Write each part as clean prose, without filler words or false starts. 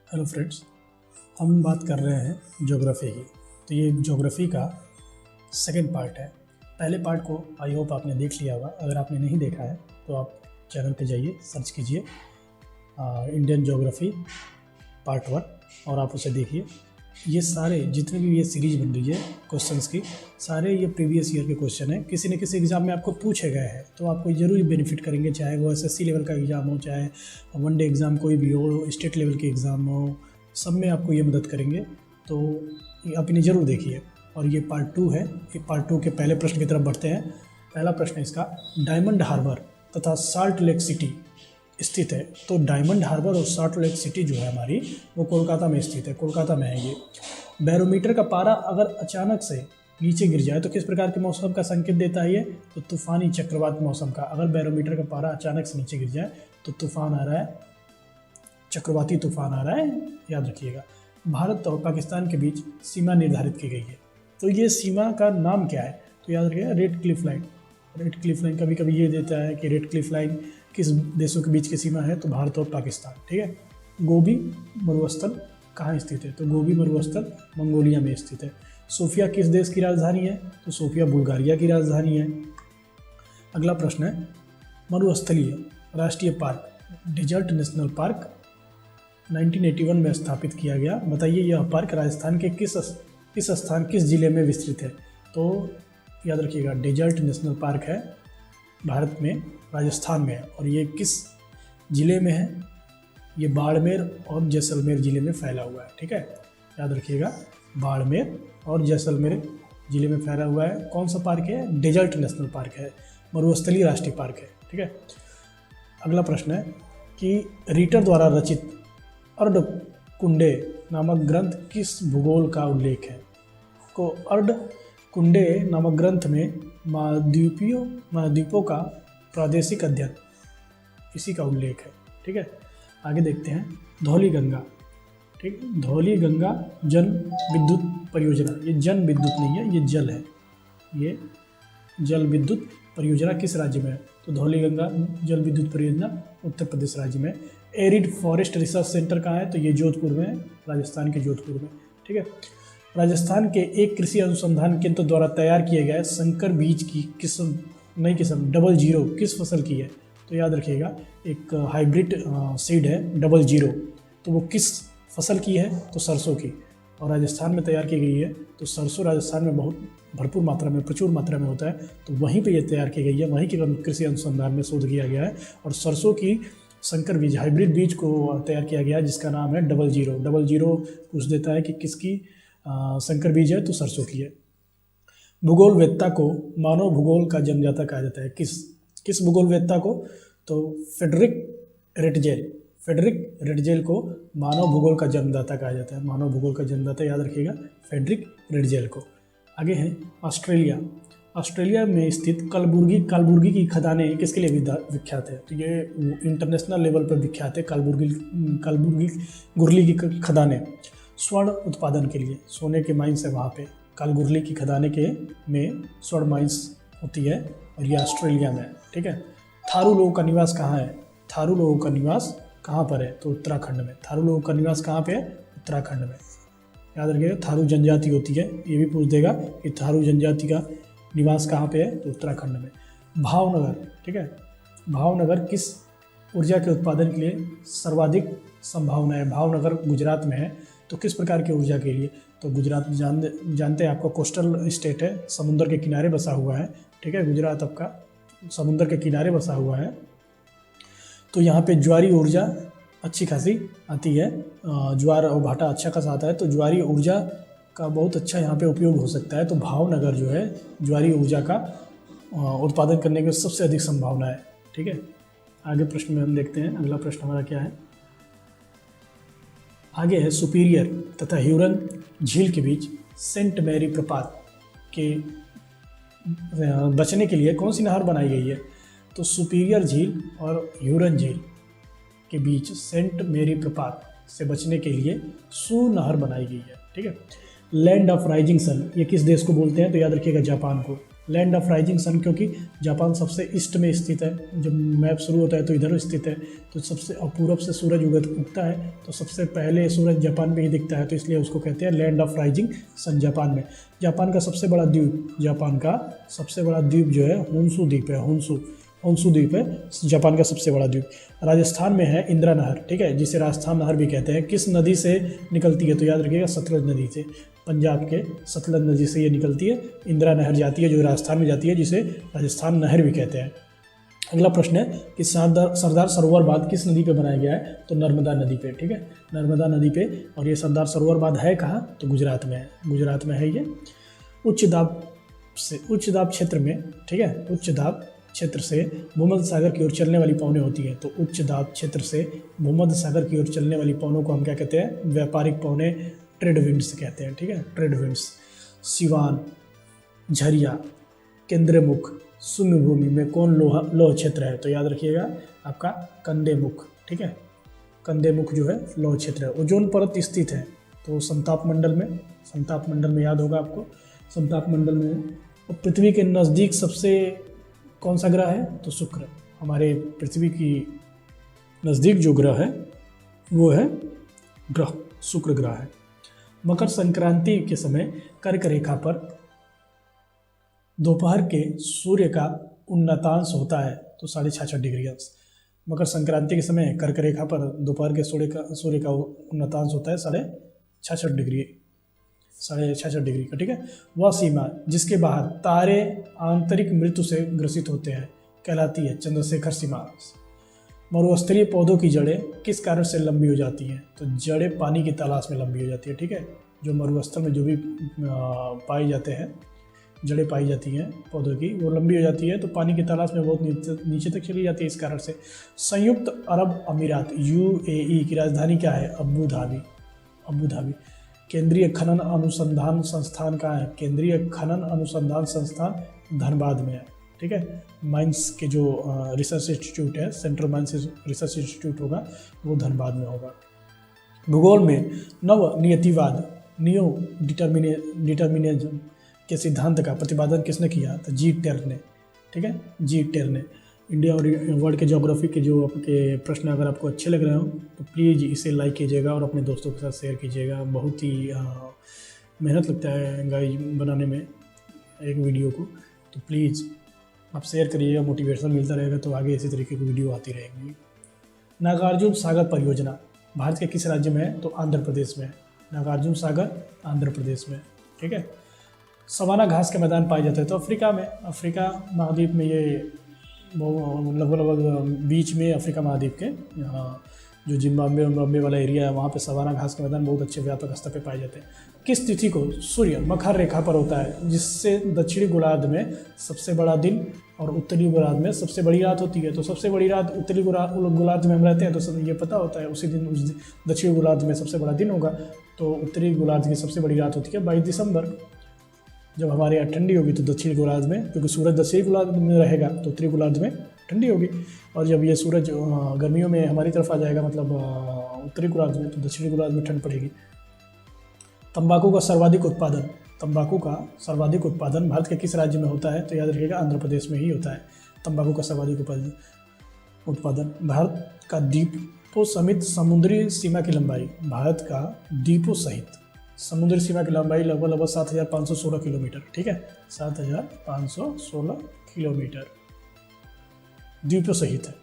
Hello friends, हम बात कर रहे हैं ज्योग्राफी की। तो ये ज्योग्राफी का सेकंड पार्ट है। पहले पार्ट को आई होप आपने देख लिया होगा। अगर आपने नहीं देखा है तो आप चैनल पे जाइए, सर्च कीजिए इंडियन ज्योग्राफी पार्ट 1 और आप उसे देखिए। ये सारे जितने भी ये सीरीज बन रही है क्वेश्चंस की, सारे ये प्रीवियस ईयर के क्वेश्चन हैं। किसी न किसी एग्ज़ाम में आपको पूछे गए हैं तो आपको ज़रूर बेनिफिट करेंगे, चाहे वो एसएससी लेवल का एग्ज़ाम हो, चाहे वनडे एग्ज़ाम कोई भी हो, स्टेट लेवल के एग्ज़ाम हो, सब में आपको ये मदद करेंगे। तो आप इन्हें ज़रूर देखिए। और ये पार्ट 2 है। ये पार्ट 2 के पहले प्रश्न की तरफ बढ़ते हैं। पहला प्रश्न इसका, डायमंड हार्बर तथा साल्ट लेक सिटी स्थित है। तो डायमंड हार्बर और साल्ट लेक सिटी जो है हमारी, वो कोलकाता में स्थित है। कोलकाता में है ये। बैरोमीटर का पारा अगर अचानक से नीचे गिर जाए तो किस प्रकार के मौसम का संकेत देता है ये? तो तूफानी चक्रवात मौसम का। अगर बैरोमीटर का पारा अचानक से नीचे गिर जाए तो तूफान आ रहा है, चक्रवाती तूफान आ रहा है, याद रखिएगा। भारत और पाकिस्तान के बीच सीमा निर्धारित की गई है। तो ये सीमा का नाम क्या है? तो याद रखिएगा, red Cliff line. Red Cliff line कभी कभी ये देता है कि रेड क्लिफ लाइन किस देशों के बीच की सीमा है, तो भारत और पाकिस्तान। ठीक है। गोबी मरुस्थल कहाँ स्थित है? तो गोबी मरुस्थल मंगोलिया में स्थित है। सोफिया किस देश की राजधानी है? तो सोफिया बुल्गारिया की राजधानी है। अगला प्रश्न है, मरुस्थलीय राष्ट्रीय पार्क डेजर्ट नेशनल पार्क 1981 में स्थापित किया गया। बताइए यह पार्क राजस्थान के किस जिले में विस्तृत है? तो याद रखिएगा, डेजर्ट नेशनल पार्क है भारत में, राजस्थान में है। और ये किस ज़िले में है? ये बाड़मेर और जैसलमेर ज़िले में फैला हुआ है। ठीक है, याद रखिएगा, बाड़मेर और जैसलमेर ज़िले में फैला हुआ है। कौन सा पार्क है? डेजर्ट नेशनल पार्क है, मरुस्थलीय राष्ट्रीय पार्क है। ठीक है। अगला प्रश्न है कि रीटर द्वारा रचित अर्धकुंडे नामक ग्रंथ किस भूगोल का उल्लेख है? को अर्धकुंडे नामक ग्रंथ में महाद्वीपों का प्रादेशिक अध्ययन, इसी का उल्लेख है। ठीक है। आगे देखते हैं, धौली गंगा। ठीक, धौली गंगा जन विद्युत परियोजना। ये जन विद्युत नहीं है, ये जल है। ये जल विद्युत परियोजना किस राज्य में है? तो धौली गंगा जल विद्युत परियोजना उत्तर प्रदेश राज्य में। एरिड फॉरेस्ट रिसर्च सेंटर कहाँ है? तो ये जोधपुर में है, राजस्थान के जोधपुर में। ठीक है। राजस्थान के एक कृषि अनुसंधान केंद्र द्वारा तैयार किए गए संकर बीज की नई किस्म 00 किस फसल की है? तो याद रखिएगा, एक हाइब्रिड सीड है 00। तो वो किस फसल की है? तो सरसों की। और राजस्थान में तैयार की गई है। तो सरसों राजस्थान में बहुत प्रचुर मात्रा में होता है। तो वहीं पे ये तैयार की गई है, वहीं के कृषि अनुसंधान में शोध किया गया है। और सरसों की संकर बीज, हाइब्रिड बीज को तैयार किया गया है, जिसका नाम है 00। 00 पूछ देता है कि किसकी संकर बीज है? तो सरसों की है। भूगोलवेत्ता को मानव भूगोल का जन्मदाता कहा जाता है। किस भूगोलवेत्ता को? तो फेडरिक रेटजेल को मानव भूगोल का जन्मदाता कहा जाता है। मानव भूगोल का जन्मदाता याद रखिएगा, फेडरिक रेटजेल को। आगे है ऑस्ट्रेलिया में स्थित कालबुर्गी की खदानें किसके लिए विख्यात है? तो ये इंटरनेशनल लेवल पर विख्यात है। कालबुर्गी की खदानें स्वर्ण उत्पादन के लिए, सोने के माइंस है वहाँ पे। कालबुर्गी की खदानें में स्वर्ण माइंस होती है और ये ऑस्ट्रेलिया में है। ठीक है। थारू लोगों का निवास कहाँ है? थारू लोगों का निवास कहाँ पर है? तो उत्तराखंड में। थारू लोगों का निवास कहाँ पे है? उत्तराखंड में। याद रखिएगा, थारू जनजाति होती है। ये भी पूछ देगा कि थारू जनजाति का निवास कहाँ पे है? तो उत्तराखंड में। भावनगर। ठीक है। भावनगर किस ऊर्जा के उत्पादन के लिए सर्वाधिक संभावना है? भावनगर गुजरात में है। तो किस प्रकार की ऊर्जा के लिए? तो गुजरात जानते हैं, आपका कोस्टल स्टेट है, समुद्र के किनारे बसा हुआ है। ठीक है, गुजरात आपका समुद्र के किनारे बसा हुआ है। तो यहाँ पे ज्वारी ऊर्जा अच्छी खासी आती है। ज्वार और भाटा अच्छा खासा आता है। तो ज्वारी ऊर्जा का बहुत अच्छा यहाँ पे उपयोग हो सकता है। तो भावनगर जो है, ज्वारी ऊर्जा का उत्पादन करने की सबसे अधिक संभावना है। ठीक है। आगे प्रश्न में हम देखते हैं, अगला प्रश्न हमारा क्या है। आगे है, सुपीरियर तथा ह्यूरन झील के बीच सेंट मैरी प्रपात के बचने के लिए कौन सी नहर बनाई गई है? तो सुपीरियर झील और ह्यूरन झील के बीच सेंट मैरी प्रपात से बचने के लिए सू नहर बनाई गई है। ठीक है। लैंड ऑफ राइजिंग सन, ये किस देश को बोलते हैं? तो याद रखिएगा, जापान को। लैंड ऑफ राइजिंग सन, क्योंकि जापान सबसे ईस्ट में स्थित है। जब मैप शुरू होता है तो इधर स्थित है, तो सबसे पूरब से सूरज उगता है, तो सबसे पहले सूरज जापान में ही दिखता है, तो इसलिए उसको कहते हैं land of rising sun Japan में। जापान का सबसे बड़ा द्वीप जो है होन्शु द्वीप है। होन्शु द्वीप है जापान का सबसे बड़ा द्वीप। राजस्थान में है इंदिरा नहर, ठीक है, जिसे राजस्थान नहर भी कहते हैं। किस नदी से निकलती है? तो याद रखिएगा सतलज नदी से। पंजाब के सतलज नदी से ये निकलती है। इंदिरा नहर जाती है जो राजस्थान में जाती है, जिसे राजस्थान नहर भी कहते हैं। अगला प्रश्न है कि सरदार सरोवर बांध किस नदी पे बनाया गया है? तो नर्मदा नदी पे, ठीक है, नर्मदा नदी पे। और ये सरदार सरोवर बांध है कहाँ? तो गुजरात में है, गुजरात में है ये। उच्च दाब क्षेत्र में, ठीक है, उच्च दाब क्षेत्र से भूमध्य सागर की ओर चलने वाली पवनें होती हैं। तो उच्च दाब क्षेत्र से भूमध्य सागर की ओर चलने वाली पवनों को हम क्या कहते हैं? व्यापारिक पवनें, ट्रेड विंड्स कहते हैं, ठीक है, ट्रेड विंड्स। सिवान, झरिया, केंद्रमुख, शून्य भूमि में कौन लौह क्षेत्र है? तो याद रखिएगा आपका कंदेमुख, ठीक है, कंदेमुख जो है लौह क्षेत्र है। ओजोन परत स्थित है तो समताप मंडल में याद होगा आपको, समताप मंडल में। और पृथ्वी के नज़दीक सबसे कौन सा ग्रह है? तो शुक्र। हमारे पृथ्वी की नज़दीक जो ग्रह है वो है ग्रह शुक्र ग्रह है। मकर संक्रांति के समय कर्क रेखा पर दोपहर के सूर्य का उन्नतांश होता है तो 66.5 डिग्री अंश। मकर संक्रांति के समय कर्क रेखा पर दोपहर के सूर्य का उन्नतांश होता है 66.5 डिग्री का, ठीक है। वह सीमा जिसके बाहर तारे आंतरिक मृत्यु से ग्रसित होते हैं कहलाती है चंद्रशेखर सीमा। मरुस्थलीय पौधों की जड़ें किस कारण से लंबी हो जाती हैं? तो जड़ें पानी की तलाश में लंबी हो जाती है, ठीक है। जो मरुस्थल में जो भी पाए जाते हैं, जड़ें पाई जाती हैं पौधों की, वो लंबी हो जाती है तो पानी की तलाश में बहुत नीचे तक चली जाती है। इस कारण से संयुक्त अरब अमीरात UAE की राजधानी क्या है? Abu Dhabi. केंद्रीय खनन अनुसंधान संस्थान कहाँ है? केंद्रीय खनन अनुसंधान संस्थान धनबाद में है, ठीक है। माइंस के जो रिसर्च इंस्टीट्यूट है, सेंट्रल माइंस रिसर्च इंस्टीट्यूट होगा, वो धनबाद में होगा। भूगोल में नव नियतिवाद नियो डिटर्मिनिज्म के सिद्धांत का प्रतिपादन किसने किया? तो जी टेर ने, ठीक है, जी टेर ने। इंडिया और वर्ल्ड के ज्योग्राफी के जो आपके प्रश्न अगर आपको अच्छे लग रहे हो तो प्लीज़ इसे लाइक कीजिएगा और अपने दोस्तों के साथ शेयर कीजिएगा। बहुत ही मेहनत लगता है गाइस बनाने में एक वीडियो को, तो प्लीज़ आप शेयर करिएगा, मोटिवेशन मिलता रहेगा तो आगे इसी तरीके की वीडियो आती रहेंगी। नागार्जुन सागर परियोजना भारत के किस राज्य में है? तो आंध्र प्रदेश में है। नागार्जुन सागर आंध्र प्रदेश में, ठीक है। सवाना घास के मैदान पाए जाते हैं तो अफ्रीका में, अफ्रीका महाद्वीप में, ये लगभग बीच में अफ्रीका महाद्वीप के यहाँ जो जिम्बाब्वे वाला एरिया है वहाँ पे सवाना घास के मैदान बहुत अच्छे व्यापक स्तर पे पाए जाते हैं। किस तिथि को सूर्य मकर रेखा पर होता है जिससे दक्षिणी गोलार्ध में सबसे बड़ा दिन और उत्तरी गोलार्ध में सबसे बड़ी रात होती है? तो सबसे बड़ी रात उत्तरी गोलार्ध में हम रहते हैं तो सब ये पता होता है, उसी दिन उस दक्षिणी गोलार्ध में सबसे बड़ा दिन होगा। तो उत्तरी गोलार्ध की सबसे बड़ी रात होती है 22 दिसंबर। जब हमारे यहाँ ठंडी होगी तो दक्षिणी गोलार्ध में, क्योंकि सूरज दक्षिणी गोलार्ध में रहेगा तो उत्तरी गोलार्ध में ठंडी होगी, और जब ये सूरज गर्मियों में हमारी तरफ आ जाएगा मतलब उत्तरी गोलार्ध में, तो दक्षिणी गोलार्ध में ठंड पड़ेगी। तंबाकू का सर्वाधिक उत्पादन भारत के किस राज्य में होता है? तो याद रखिएगा आंध्र प्रदेश में ही होता है तंबाकू का सर्वाधिक उत्पादन। भारत का द्वीपों समेत समुद्री सीमा की लंबाई, भारत का द्वीपों सहित समुद्री सीमा की लंबाई लगभग 7,516 किलोमीटर, ठीक है, 7,516 किलोमीटर द्वीपों सहित है।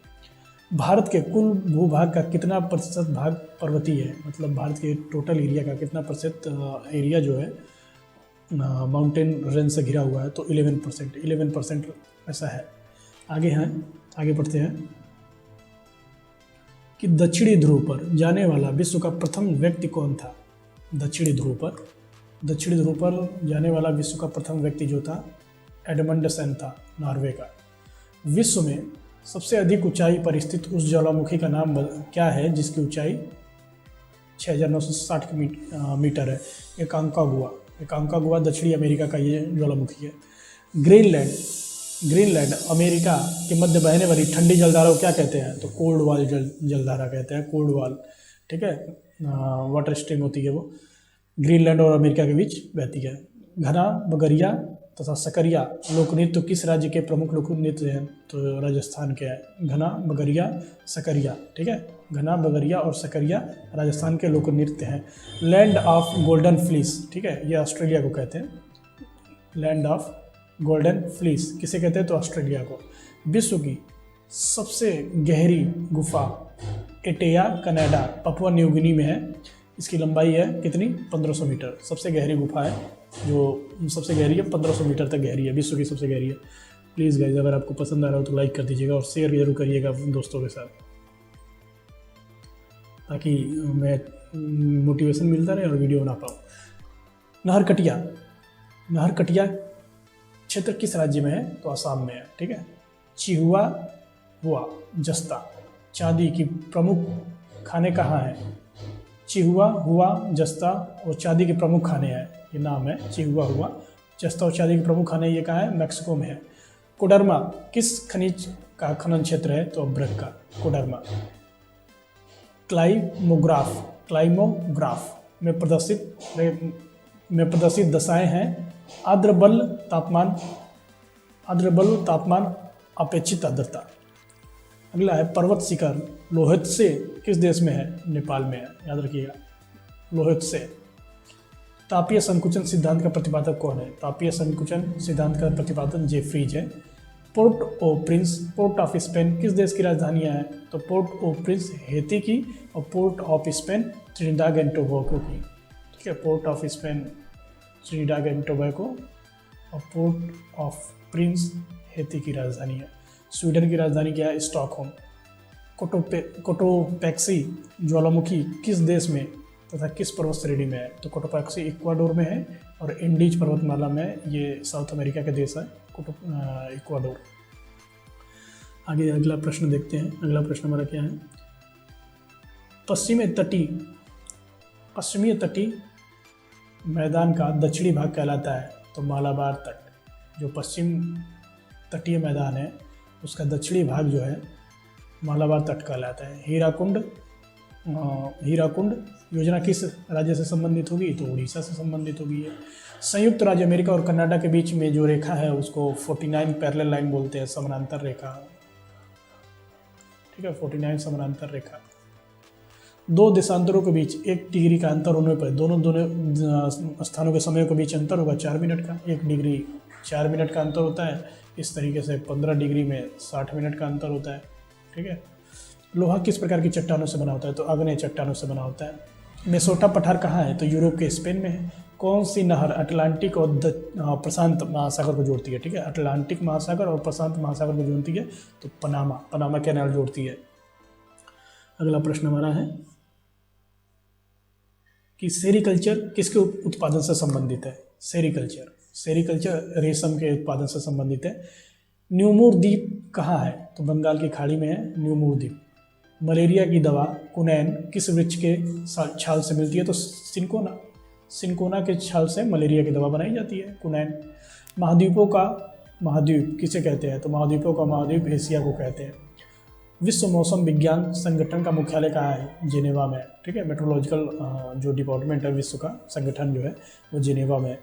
भारत के कुल भूभाग का कितना प्रतिशत भाग पर्वतीय है? मतलब भारत के टोटल एरिया का कितना प्रतिशत एरिया जो है माउंटेन रेंज से घिरा हुआ है? तो 11% ऐसा है। आगे बढ़ते हैं कि दक्षिणी ध्रुव पर जाने वाला विश्व का प्रथम व्यक्ति कौन था? दक्षिणी ध्रुव पर जाने वाला विश्व का प्रथम व्यक्ति जो था एडमंडसन था, नॉर्वे का। विश्व में सबसे अधिक ऊंचाई पर स्थित उस ज्वालामुखी का नाम क्या है जिसकी ऊंचाई 6,960 मीटर है? एकांकागुआ दक्षिणी अमेरिका का ये ज्वालामुखी है। ग्रीनलैंड अमेरिका के मध्य बहने वाली ठंडी जलधारा को क्या कहते हैं? तो कोल्ड वाल जलधारा कहते हैं, कोल्ड वाल, ठीक है। वाटर स्ट्रीम होती है वो, ग्रीनलैंड और अमेरिका के बीच बहती है। घना बगरिया तथा सकरिया लोक नृत्य किस राज्य के प्रमुख लोक नृत्य हैं? तो राजस्थान के है। घना, बगरिया, सकरिया, ठीक है। घना, बगरिया और सकरिया राजस्थान के लोक नृत्य हैं। लैंड ऑफ गोल्डन फ्लीस, ठीक है, ये ऑस्ट्रेलिया को कहते हैं। लैंड ऑफ गोल्डन फ्लीस किसे कहते हैं? तो ऑस्ट्रेलिया को। विश्व की सबसे गहरी गुफा एटेया कनाडा, पपुआ न्यू गिनी में है। इसकी लंबाई है कितनी? 1500 मीटर। सबसे गहरी गुफा है, जो सबसे गहरी है, 1500 मीटर तक गहरी है, विश्व की सबसे गहरी है। प्लीज़ गाइज, अगर आपको पसंद आ रहा हो तो लाइक कर दीजिएगा और शेयर जरूर करिएगा दोस्तों के साथ, ताकि मैं मोटिवेशन मिलता रहे और वीडियो बना पाऊँ। नहरकटिया, नहरकटिया क्षेत्र किस राज्य में है? तो असम में है, ठीक है। चिहुआ हुआ जस्ता चांदी की प्रमुख खाने कहाँ हैं? चिहुआ हुआ जस्ता और चांदी के प्रमुख खाने हैं, ये नाम है। चिहुआ हुआ जस्ता और चांदी के प्रमुख खाने ये कहाँ है? मैक्सिको में है। कोडरमा किस खनिज का खनन क्षेत्र है? तो अभ्रक का, कोडरमा। क्लाइमोग्राफ में प्रदर्शित दशाएं हैं। आर्द्र तापमान, अपेक्षित आर्द्रता। अगला है पर्वत शिखर लोहितसे किस देश में है? नेपाल में है, याद रखिएगा, लोहितसे। तापीय संकुचन सिद्धांत का प्रतिपादक कौन है? तापीय संकुचन सिद्धांत का प्रतिपादक जेफ्रीज है। Port au Prince, Port of Spain किस देश की राजधानियाँ हैं? तो पोर्ट ओ प्रिंस हेती की और port of Spain Trinidad and Tobago की, ठीक है। Port of Spain Trinidad and Tobago और पोर्ट ऑफ प्रिंस हेती की राजधानी है। स्वीडन की राजधानी क्या है? स्टॉकहोम। कोटोपैक्सी ज्वालामुखी किस देश में तथा किस पर्वत श्रेणी में है? तो कोटोपैक्सी इक्वाडोर में है और इंडीज पर्वतमाला में, ये साउथ अमेरिका का देश है इक्वाडोर। आगे अगला प्रश्न देखते हैं। अगला प्रश्न हमारा क्या है? पश्चिमी तटीय मैदान का दक्षिणी भाग कहलाता है? तो मालाबार तट। जो पश्चिम तटीय मैदान है उसका दक्षिणी भाग जो है मालाबार तट कहलाता है। हीराकुंड योजना किस राज्य से संबंधित होगी? तो उड़ीसा से संबंधित होगी है। संयुक्त राज्य अमेरिका और कनाडा के बीच में जो रेखा है उसको 49 पैरेलल लाइन बोलते हैं, समानांतर रेखा, ठीक है। 49 समानांतर रेखा। दो देशांतरों के बीच 1 डिग्री का अंतर होने पर दोनों स्थानों के समय के बीच अंतर होगा 4 मिनट का। 1 डिग्री 4 मिनट का अंतर होता है। इस तरीके से 15 डिग्री में 60 मिनट का अंतर होता है, ठीक है। लोहा किस प्रकार की चट्टानों से बना होता है? तो आग्नेय चट्टानों से बना होता है। मेसोटा पठार कहाँ है? तो यूरोप के स्पेन में है। कौन सी नहर अटलांटिक और प्रशांत महासागर को जोड़ती है? ठीक है, अटलांटिक महासागर और प्रशांत महासागर को जोड़ती है। तो पनामा कैनाल जोड़ती है। अगला प्रश्न हमारा है कि सेरीकल्चर किसके उत्पादन से संबंधित है? सेरीकल्चर रेशम के उत्पादन से संबंधित है। न्यूमूर द्वीप कहाँ है? तो बंगाल की खाड़ी में है न्यूमूर द्वीप। मलेरिया की दवा कुनैन किस वृक्ष के छाल से मिलती है? तो सिनकोना के छाल से मलेरिया की दवा बनाई जाती है, कुनैन। महाद्वीप किसे कहते हैं? तो महाद्वीपों का महाद्वीप एशिया को कहते हैं। विश्व मौसम विज्ञान संगठन का मुख्यालय कहाँ है? जेनेवा में, ठीक है। मेट्रोलॉजिकल जो डिपार्टमेंट है विश्व का संगठन जो है वो जेनेवा में है।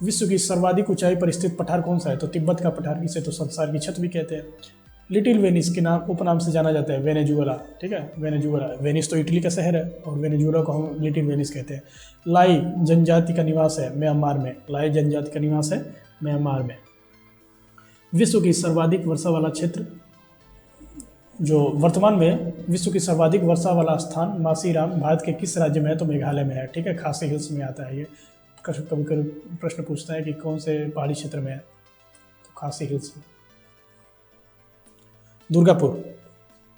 विश्व की सर्वाधिक ऊंचाई पर स्थित पठार कौन सा है? तो तिब्बत का पठार, इसे तो संसार की छत भी कहते हैं। लिटिल वेनिस के नाम उपनाम से जाना जाता है वेनेजुएला, ठीक है। वेनिस तो इटली का शहर है और वेनेजुएला को हम लिटिल वेनिस कहते हैं। लाई जनजाति का निवास है म्यांमार में। विश्व की सर्वाधिक वर्षा वाला क्षेत्र, जो वर्तमान में विश्व की सर्वाधिक वर्षा वाला स्थान मासीराम भारत के किस राज्य में है? तो मेघालय में है, ठीक है। खासी हिल्स में आता है ये। कभी प्रश्न पूछता है कि कौन से पहाड़ी क्षेत्र में है? तो खासी हिल्स में। दुर्गापुर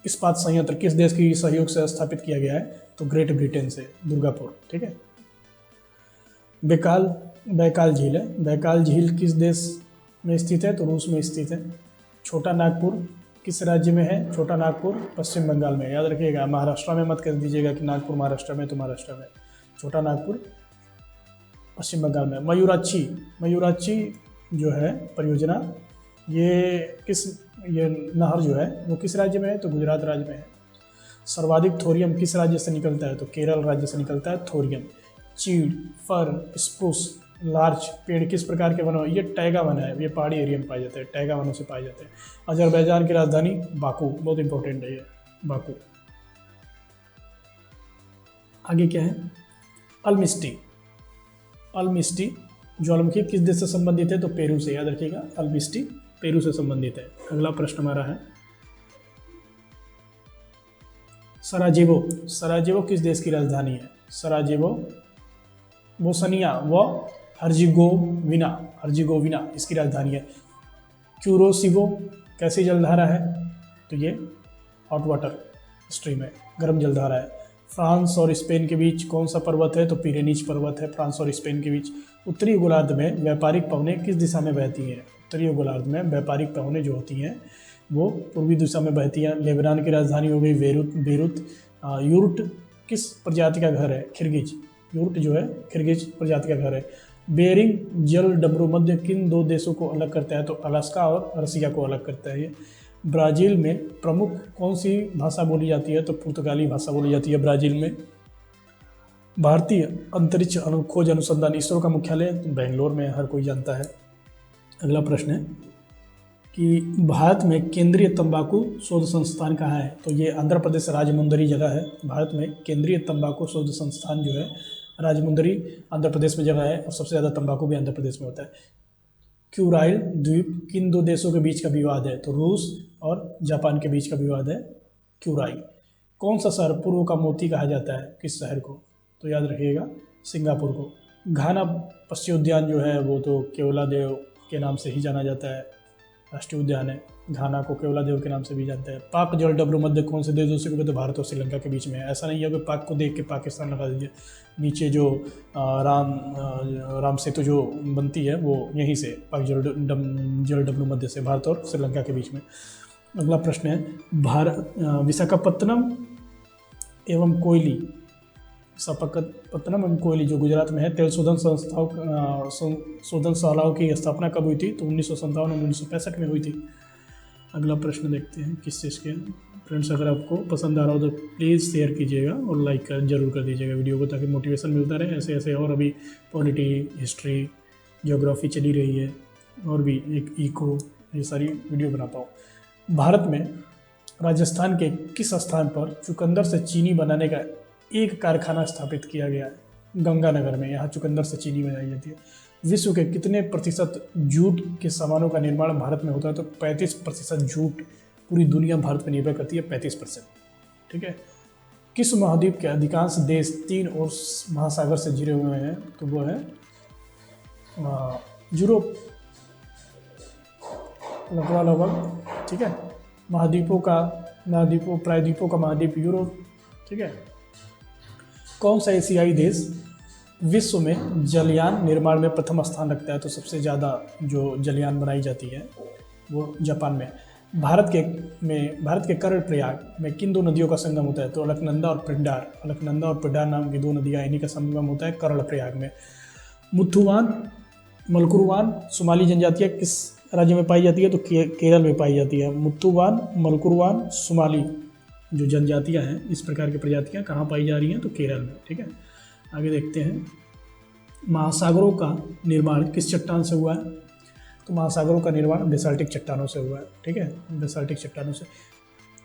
इस्पात संयंत्र किस देश की सहयोग से स्थापित किया गया है? तो ग्रेट ब्रिटेन से दुर्गापुर, ठीक है। बैकाल झील है। बैकाल झील किस देश में स्थित है? तो रूस में स्थित है। छोटा नागपुर किस राज्य में है? छोटा नागपुर पश्चिम बंगाल में। याद रखिएगा, महाराष्ट्र में मत कह दीजिएगा कि नागपुर महाराष्ट्र में, तो महाराष्ट्र में। छोटा नागपुर पश्चिम बंगाल में। मयूराक्षी जो है परियोजना, ये नहर जो है वो किस राज्य में है? तो गुजरात राज्य में है। सर्वाधिक थोरियम किस राज्य से निकलता है? तो केरल राज्य से निकलता है थोरियम। चीड़, फर, स्प्रूस लार्ज पेड़ किस प्रकार के वनों, ये टैगा वन है, ये पहाड़ी एरिया में पाए जाते हैं, टैगा वनों से पाए जाते हैं। अजरबैजान की राजधानी बाकू, बहुत इंपॉर्टेंट है ये बाकू। आगे क्या है, अल्मिस्टी। अल्मिस्टी ज्वालामुखी किस देश से संबंधित है, तो पेरू से, याद रखिएगा अल्मिस्टी पेरू से संबंधित है। अगला प्रश्न हमारा है सराजेवो। सराजेवो किस देश की राजधानी है, सराजेवो बोस्निया व हर्जिगोविना, हर्जिगोविना इसकी राजधानी है। क्यूरोसिवो कैसी जलधारा है, तो ये हॉट वाटर स्ट्रीम है, गर्म जलधारा है। फ्रांस और स्पेन के बीच कौन सा पर्वत है, तो पिरेनीज पर्वत है फ्रांस और स्पेन के बीच। उत्तरी गोलार्ध में व्यापारिक पवनें किस दिशा में बहती हैं, उत्तरी गोलार्ध में व्यापारिक पवनें जो होती हैं वो पूर्वी दिशा में बहती हैं। लेबनान की राजधानी हो गई बेरूत। यूर्ट किस प्रजाति का घर है, खिरगिज, यूर्ट जो है खिरगिज प्रजाति का घर है। बेरिंग जल डमरू मध्य किन दो देशों को अलग करता है, तो अलास्का और रसिया को अलग करता है ये। ब्राज़ील में प्रमुख कौन सी भाषा बोली जाती है, तो पुर्तगाली भाषा बोली जाती है ब्राज़ील में। भारतीय अंतरिक्ष खोज अनुसंधान इसरो का मुख्यालय बेंगलोर में, हर कोई जानता है। अगला प्रश्न है कि भारत में केंद्रीय तंबाकू शोध संस्थान कहाँ है, तो ये आंध्र प्रदेश राजमुंदरी जगह है। भारत में केंद्रीय तंबाकू शोध संस्थान जो है राजमुंदरी आंध्र प्रदेश में जगह है, और सबसे ज़्यादा तंबाकू भी आंध्र प्रदेश में होता है। क्यूराइल द्वीप किन दो देशों के बीच का विवाद है, तो रूस और जापान के बीच का विवाद है क्यूराइल। कौन सा शहर पूर्व का मोती कहा जाता है, किस शहर को, तो याद रखिएगा सिंगापुर को। घाना पक्षी उद्यान जो है वो तो केवलादेव के नाम से ही जाना जाता है, राष्ट्रीय उद्यान है। घाना को केवलादेव के नाम से भी जानते हैं। पाक जल डब्रू मध्य कौन से देशों से, तो भारत और श्रीलंका के बीच में है। ऐसा नहीं है कि पाक को देख के पाकिस्तान लगा दीजिए, नीचे जो राम सेतु जो बनती है वो यहीं से पाक जल डब्रू मध्य से भारत और श्रीलंका के बीच में। अगला प्रश्न है विशाखापत्तनम एवं कोयली, विशाखापत्तनम एवं कोयली जो गुजरात में है, तेल शोधन शालाओं की स्थापना कब हुई थी, तो 1957 और 1965 में हुई थी। अगला प्रश्न देखते हैं किस चीज़ के। फ्रेंड्स अगर आपको पसंद आ रहा हो तो प्लीज़ शेयर कीजिएगा और लाइक जरूर कर दीजिएगा वीडियो को, ताकि मोटिवेशन मिलता रहे। ऐसे ऐसे और अभी पॉलिटी, हिस्ट्री, ज्योग्राफी चली रही है, और भी एक इको, ये सारी वीडियो बना पाऊँ। भारत में राजस्थान के किस स्थान पर चुकंदर से चीनी बनाने का एक कारखाना स्थापित किया गया है, गंगानगर में, यहाँ चुकंदर से चीनी बनाई जाती है। विश्व के कितने प्रतिशत जूट के सामानों का निर्माण भारत में होता है, तो 35% जूट पूरी दुनिया भारत में निर्भर करती है, 35%। ठीक है। किस महाद्वीप के अधिकांश देश 3 और महासागर से घिरे हुए हैं, तो वो है यूरोप, लगभग। ठीक है। प्रायद्वीपों का महाद्वीप यूरोप। ठीक है। कौन सा एशियाई देश विश्व में जलयान निर्माण में प्रथम स्थान रखता है, तो सबसे ज़्यादा जो जलयान बनाई जाती है वो जापान में। भारत के कर्णप्रयाग में किन दो नदियों का संगम होता है, तो अलकनंदा और पिंडार नाम की 2 नदियाँ, इन्हीं का संगम होता है कर्णप्रयाग में। मुथुवान मलकुरुवान सोमाली जनजातियाँ किस राज्य में पाई जाती है, तो केरल में पाई जाती है। मुथुवान मलकुरुवान सोमाली जो जनजातियाँ हैं, इस प्रकार की प्रजातियाँ कहाँ पाई जा रही हैं, तो केरल में। ठीक है। आगे देखते हैं महासागरों का निर्माण किस चट्टान से हुआ है, तो महासागरों का निर्माण बेसाल्टिक चट्टानों से हुआ है। ठीक है। बेसाल्टिक चट्टानों से।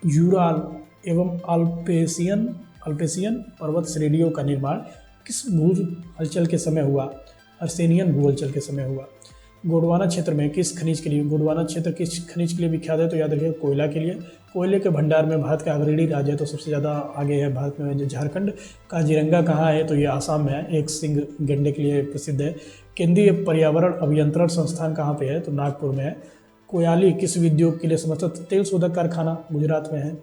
यूराल एवं अल्पेशियन पर्वत श्रेणियों का निर्माण किस भू हलचल के समय हुआ, अर्सेनियन भू हलचल के समय हुआ। गोंडवाना क्षेत्र किस खनिज के लिए विख्यात है, तो याद रखिए कोयला के लिए। कोयले के भंडार में भारत का अग्रणी राज्य है, तो सबसे ज़्यादा आगे है भारत में जो झारखंड। काजीरंगा कहाँ है, तो ये आसाम में है, एक सिंग गैंडे के लिए प्रसिद्ध है। केंद्रीय पर्यावरण अभियंत्रण संस्थान कहाँ पे है, तो नागपुर में है। कोयाली किस उद्योग के लिए समर्पित, तेल शोधक कारखाना गुजरात में है।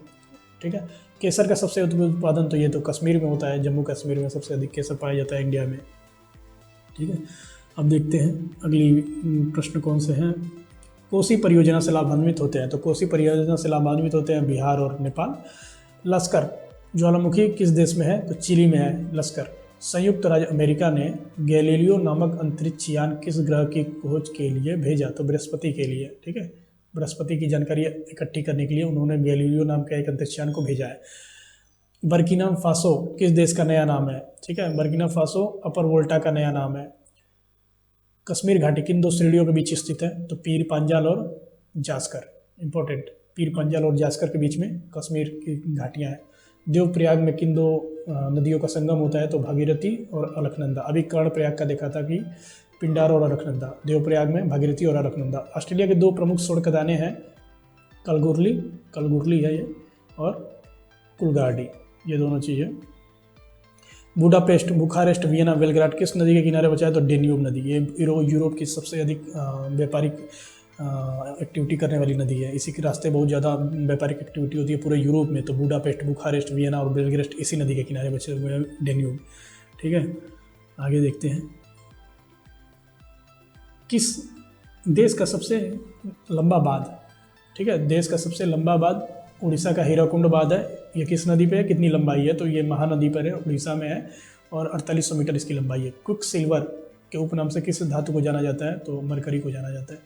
ठीक है। केसर का सबसे अधिक उत्पादन, तो ये तो कश्मीर में होता है, जम्मू कश्मीर में सबसे अधिक केसर पाया जाता है इंडिया में। ठीक है। अब देखते हैं अगली प्रश्न कौन से हैं। कोसी परियोजना से लाभान्वित होते हैं, तो कोसी परियोजना से लाभान्वित होते हैं बिहार और नेपाल। लश्कर ज्वालामुखी किस देश में है, तो चिली में है लश्कर। संयुक्त राज्य अमेरिका ने गैलीलियो नामक अंतरिक्ष यान किस ग्रह की खोज के लिए भेजा, तो बृहस्पति के लिए। ठीक है। बृहस्पति की जानकारी इकट्ठी करने के लिए उन्होंने गैलीलियो नाम के एक अंतरिक्ष यान को भेजा है। बर्किना फासो किस देश का नया नाम है, ठीक है। बर्किना फासो अपर वोल्टा का नया नाम है। कश्मीर घाटी किन दो श्रेणियों के बीच स्थित है? तो पीर पांजाल और जास्कर। इंपॉर्टेंट, पीर पांजाल और जास्कर के बीच में कश्मीर की घाटियाँ हैं। देवप्रयाग में किन दो नदियों का संगम होता है? तो भागीरथी और अलकनंदा। अभी कर्णप्रयाग का देखा था कि पिंडार और अलकनंदा, देवप्रयाग में भागीरथी और अलकनंदा। ऑस्ट्रेलिया के दो प्रमुख स्वर्ण खदानें हैं, कलगुरली है ये, और कुलगार्डी, ये दोनों चीज़ें। बुडापेस्ट, बुखारेस्ट, वियना, बेलग्राड किस नदी के किनारे बचा है? तो डेन्यूब नदी। ये यूरोप की सबसे अधिक व्यापारिक एक्टिविटी करने वाली नदी है। इसी के रास्ते बहुत ज़्यादा व्यापारिक एक्टिविटी होती है पूरे यूरोप में। तो बुडापेस्ट, बुखारेस्ट, वियना और बेलग्राड इसी नदी के किनारे बचे हुए हैं, डेन्यूब। ठीक है, आगे देखते हैं। किस देश का सबसे लंबा बांध? ठीक है, देश का सबसे लंबा बांध उड़ीसा का हीराकुंड बांध है। ये किस नदी पे है, कितनी लंबाई है? तो ये महानदी पर है, उड़ीसा में है, और 4800 मीटर इसकी लंबाई है। क्विक सिल्वर के उपनाम से किस धातु को जाना जाता है? तो मरकरी को जाना जाता है।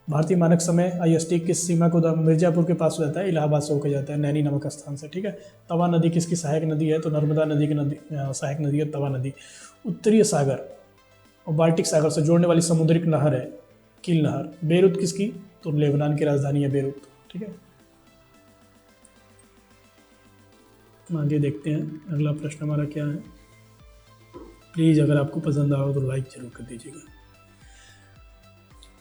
भारतीय मानक समय IST किस सीमा को मिर्जापुर के पास हो जाता है? इलाहाबाद से होकर जाता है, नैनी नामक स्थान से। ठीक है, तवा नदी किसकी सहायक नदी है? तो नर्मदा नदी की सहायक नदी है तवा नदी। उत्तरीय सागर और बाल्टिक सागर से जोड़ने वाली समुद्रिक नहर है कील नहर। बेरूत किसकी? तो लेबनान की राजधानी है बेरूत। ठीक है, आगे देखते हैं अगला प्रश्न हमारा क्या है। प्लीज़ अगर आपको पसंद आया हो तो लाइक जरूर कर दीजिएगा।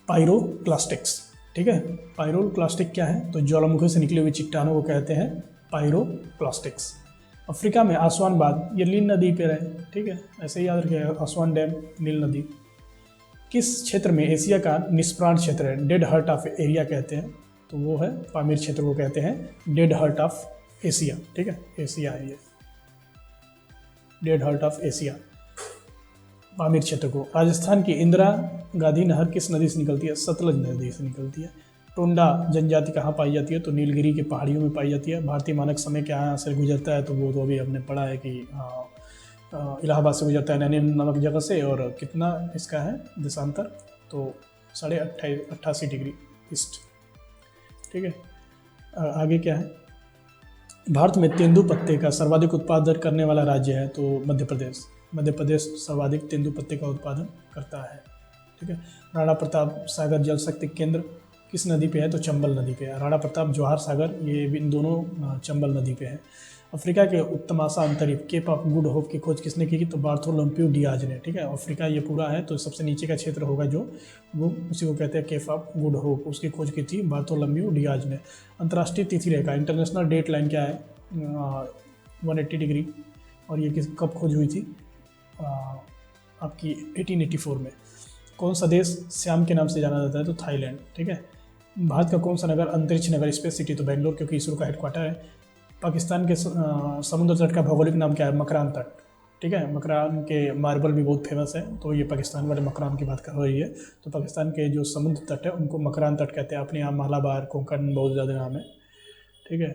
पायरोक्लास्टिक्स। ठीक है, पायरोक्लास्टिक क्या है? तो ज्वालामुखी से निकली हुई चट्टानों को कहते हैं पायरोक्लास्टिक्स। अफ्रीका में आसवान बांध, ये नील नदी पर है। ठीक है, ऐसे ही याद रखिएगा, आसवान डैम, नील नदी। किस क्षेत्र में एशिया का निष्प्राण क्षेत्र है? डेड हार्ट ऑफ एरिया कहते हैं, तो वो है पामीर क्षेत्र को कहते हैं डेड हार्ट ऑफ एशिया। ठीक है, एशिया है ये, dead heart of Asia, Pamir क्षेत्र को। राजस्थान की इंदिरा गांधी नहर किस नदी से निकलती है? सतलज नदी से निकलती है। टोंडा जनजाति कहाँ पाई जाती है? तो नीलगिरी के पहाड़ियों में पाई जाती है। भारतीय मानक समय क्या यहाँ से गुजरता है? तो वो तो अभी हमने पढ़ा है कि इलाहाबाद से गुजरता है, नैनी नामक जगह से। और कितना इसका है देशांतर? तो 88 डिग्री ईस्ट। ठीक है, आगे क्या है? भारत में तेंदुपत्ते का सर्वाधिक उत्पादन करने वाला राज्य है? तो मध्य प्रदेश। मध्य प्रदेश सर्वाधिक तेंदुपत्ते का उत्पादन करता है। ठीक है, राणा प्रताप सागर जल शक्ति केंद्र किस नदी पे है? तो चंबल नदी पे है। राणा प्रताप जवाहर सागर, ये इन दोनों चंबल नदी पे है। अफ्रीका के उत्तमाशा अंतरीप केप ऑफ गुड होप की खोज किसने की? तो बार्थोलोम्यू डियाज ने। ठीक है, अफ्रीका ये पूरा है, तो सबसे नीचे का क्षेत्र होगा जो, वो उसी को कहते हैं केप ऑफ गुड होप, उसकी खोज की थी बार्थोलोम्यू डियाज ने। अंतर्राष्ट्रीय तिथि रेखा, इंटरनेशनल डेट लाइन क्या है? 180 डिग्री। और ये किस कब खोज हुई थी? आपकी 1884 में। कौन सा देश श्याम के नाम से जाना जाता है? तो थाईलैंड। ठीक है, भारत का कौन सा नगर अंतरिक्ष नगर, स्पेस सिटी? तो बेंगलोर, क्योंकि इसरो का हेडक्वार्टर है। पाकिस्तान के समुद्र तट का भौगोलिक नाम क्या है? मकरान तट। ठीक है, मकरान के मार्बल भी बहुत फेमस है, तो ये पाकिस्तान वाले मकरान की बात कर रही है। तो पाकिस्तान के जो समुद्र तट है उनको मकरान तट कहते हैं। अपने यहाँ मालाबार, कोंकण बहुत ज़्यादा नाम है। ठीक है,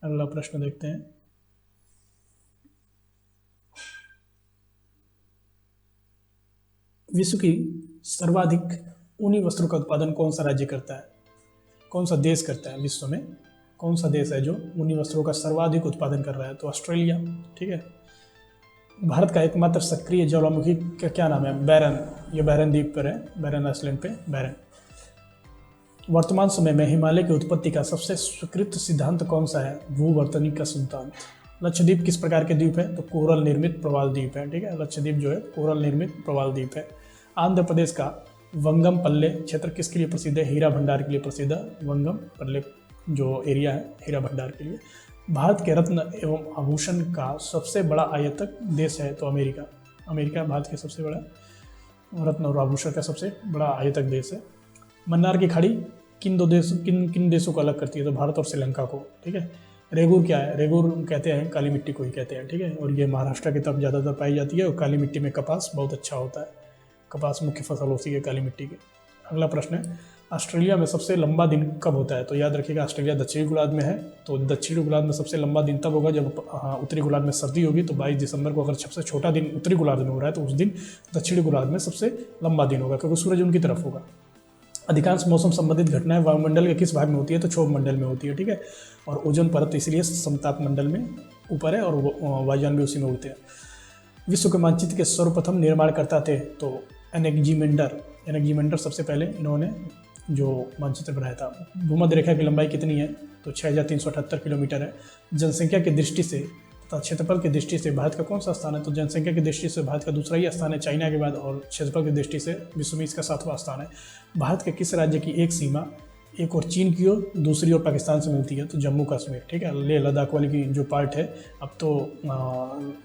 अगला प्रश्न देखते हैं। विश्व की सर्वाधिक ऊनी वस्त्रों का उत्पादन कौन सा राज्य करता है? कौन सा देश करता है? विश्व में कौन सा देश है जो ऊनी वस्त्रों का सर्वाधिक उत्पादन कर रहा है? तो ऑस्ट्रेलिया। ठीक है, भारत का एकमात्र सक्रिय ज्वालामुखी का क्या नाम है? बैरन। ये बैरन द्वीप पर है, बैरन आइलैंड पे बैरन। वर्तमान समय में हिमालय की उत्पत्ति का सबसे स्वीकृत सिद्धांत कौन सा है? भूवर्तनी का सिद्धांत। लक्षद्वीप किस प्रकार के द्वीप है? तो कोरल निर्मित प्रवाल द्वीप है। ठीक है, लक्षद्वीप जो है कोरल निर्मित प्रवाल द्वीप है। आंध्र प्रदेश का वंगम पल्ले क्षेत्र किसके लिए प्रसिद्ध है? हीरा भंडार के लिए प्रसिद्ध है। वंगम पल्ले जो एरिया है हीरा भंडार के लिए। भारत के रत्न एवं आभूषण का सबसे बड़ा आयातक देश है? तो अमेरिका। अमेरिका भारत के सबसे बड़ा रत्न और आभूषण का सबसे बड़ा आयातक देश है। मन्नार की खाड़ी किन देशों को अलग करती है? तो भारत और श्रीलंका को। ठीक है, रेगुर क्या है? रेगुर कहते हैं काली मिट्टी को ही कहते हैं। ठीक है, और ये महाराष्ट्र की तरफ ज़्यादातर पाई जाती है, और काली मिट्टी में कपास बहुत अच्छा होता है। कपास मुख्य फसल होती है काली मिट्टी की। अगला प्रश्न है, ऑस्ट्रेलिया में सबसे लंबा दिन कब होता है? तो याद रखिएगा, ऑस्ट्रेलिया दक्षिणी गोलार्ध में है, तो दक्षिणी गोलार्ध में सबसे लंबा दिन तब होगा जब उत्तरी गोलार्ध में सर्दी होगी। तो 22 दिसंबर को अगर सबसे छोटा दिन उत्तरी गोलार्ध में हो रहा है तो उस दिन दक्षिणी गोलार्ध में सबसे लंबा दिन होगा, क्योंकि सूरज उनकी तरफ होगा। अधिकांश मौसम संबंधित घटनाएं वायुमंडल के किस भाग में होती है? तो क्षोभ मंडल में होती है। ठीक है, और ओजोन परत इसलिए समताप मंडल में ऊपर है, और वायुयान भी उसी में उड़ते हैं। विश्व के मानचित्र के सर्वप्रथम निर्माणकर्ता थे? तो एनेक्जिमेंडर एनर्जीमेंटर सबसे पहले इन्होंने जो मानचित्र बनाया था। भूमध्य रेखा की लंबाई कितनी है, तो 6378 किलोमीटर है। जनसंख्या की दृष्टि से तथा क्षेत्रफल की दृष्टि से भारत का कौन सा स्थान है, तो जनसंख्या की दृष्टि से भारत का दूसरा ही स्थान है चाइना के बाद, और क्षेत्रफल की दृष्टि से विश्व में इसका 7वां स्थान है। भारत के किस राज्य की एक सीमा एक और चीन की ओर, दूसरी ओर पाकिस्तान से मिलती है, तो जम्मू कश्मीर। ठीक है, लेह लद्दाख वाली की जो पार्ट है, अब तो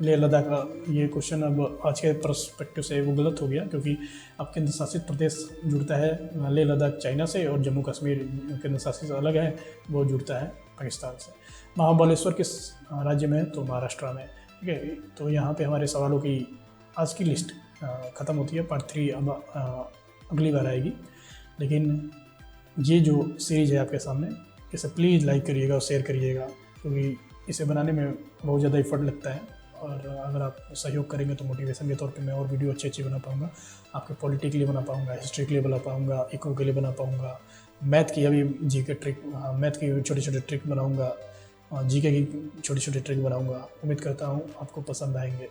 लेह लद्दाख का ये क्वेश्चन अब आज के पर्सपेक्टिव से वो गलत हो गया, क्योंकि अब केंद्र शासित प्रदेश जुड़ता है लेह लद्दाख चाइना से, और जम्मू कश्मीर केंद्र शासित अलग है, वो जुड़ता है पाकिस्तान से। महाबलेश्वर किस राज्य में है, तो महाराष्ट्र में। ठीक है, तो यहाँ पे हमारे सवालों की आज की लिस्ट ख़त्म होती है। पार्ट 3 अब अगली बार आएगी। लेकिन ये जो सीरीज़ है आपके सामने, इसे प्लीज़ लाइक करिएगा और शेयर करिएगा, क्योंकि इसे बनाने में बहुत ज़्यादा एफर्ट लगता है, और अगर आप सहयोग करेंगे तो मोटिवेशन के तौर पे मैं और वीडियो अच्छी बना पाऊँगा। आपके पॉलिटी के लिए बना पाऊँगा, हिस्ट्री के लिए बना पाऊँगा, इको के लिए बना पाऊँगा, मैथ की अभी जी के ट्रिक, मैथ की छोटे ट्रिक बनाऊँगा, जीके की छोटी ट्रिक बनाऊँगा। उम्मीद करता हूँ आपको पसंद आएंगे,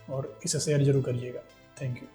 और इसे शेयर ज़रूर करिएगा। Thank you.